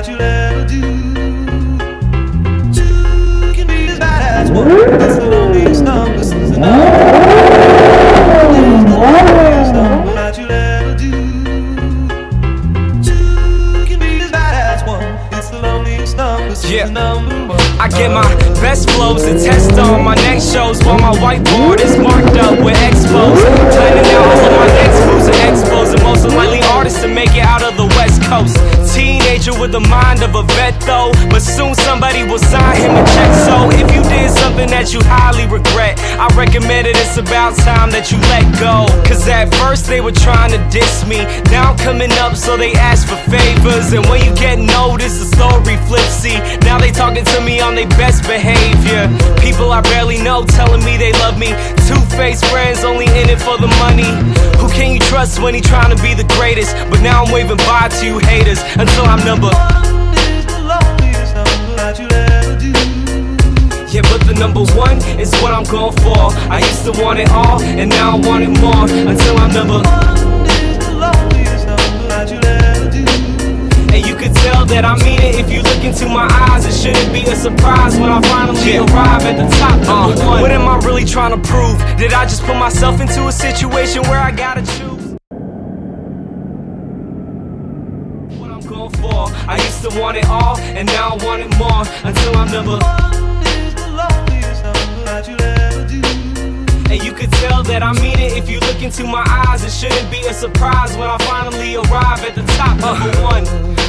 that you'll ever do. Two can be as bad as one. That's the loneliest number. This is the loneliest number that you'll ever do. Two can be as bad as one. It's the loneliest number. This is the number one. I get my best flows and test on my next shows while my whiteboard is marked up with expos. Planning out all of my next moves and expos, and most likely artists to make it out of the West Coast. Teenager with the mind of a vet though, but soon somebody will sign him a check. So if you did something that you highly regret, I recommend it, it's about time that you let go. Cause at first they were trying to diss me, now I'm coming up so they ask for favors. And when you get noticed, the story flips. See, now they talking to me on their best behavior. People I barely know telling me they love me. Two-faced friends only in it for the money. Who can you trust when he trying to be the greatest? But now I'm waving bye to you haters until I'm number one is the loneliest number that you'll ever do. Yeah, but the number one is what I'm going for. I used to want it all, and now I want it more. Until I'm number one is the loneliest number that you'll ever do. And you could tell that I mean it if you look into my eyes. It shouldn't be a surprise when I finally arrive at the top. Number one. What am I really trying to prove? Did I just put myself into a situation where I gotta choose what I'm going for? I used to want it all, and now I want it more. Until I'm number one is the loneliest number that you'll ever do. And you could tell that I mean it if you look into my eyes. It shouldn't be a surprise when I finally arrive at the top. Number one.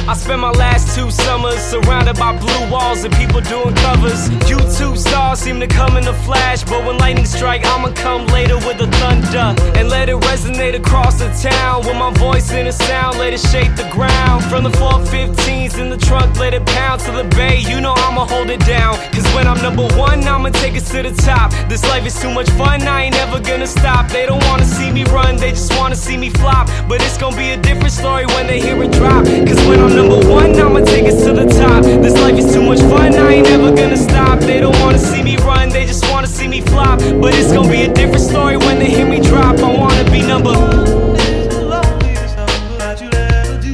I spent my last 2 summers surrounded by blue walls and people doing covers. YouTube stars seem to come in a flash, but when lightning strike, I'ma come later with the thunder and let it resonate across the town. With my voice in a sound, let it shake the ground. From the 415s in the trunk, let it pound to the bay. You know I'ma hold it down. Cause when I'm number one, I'ma take it to the top. This life is too much fun, I ain't never gonna stop. They don't wanna see me run, they just wanna see me flop. But it's gonna be a different story when they hear it drop. Cause when I'm number one, I'ma take it to the top. This life is too much fun, I ain't never gonna stop. They don't wanna see me run, they just wanna see me flop. But it's gonna be a different story when they hear me drop. I wanna be number one is the loneliest number that you'll ever do.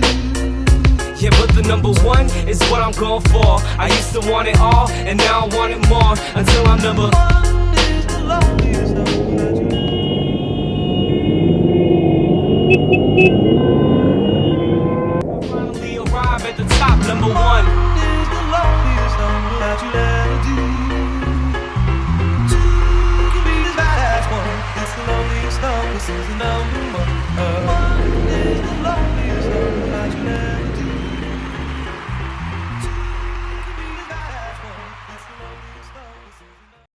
Yeah, but the number one is what I'm going for. I used to want it all, and now I want it more. Until I'm number one is the loneliest number that you'll ever do. At the top, number one is the loneliest number that you'll ever do. Two can be as bad as one. It's the loneliest number, this is the number.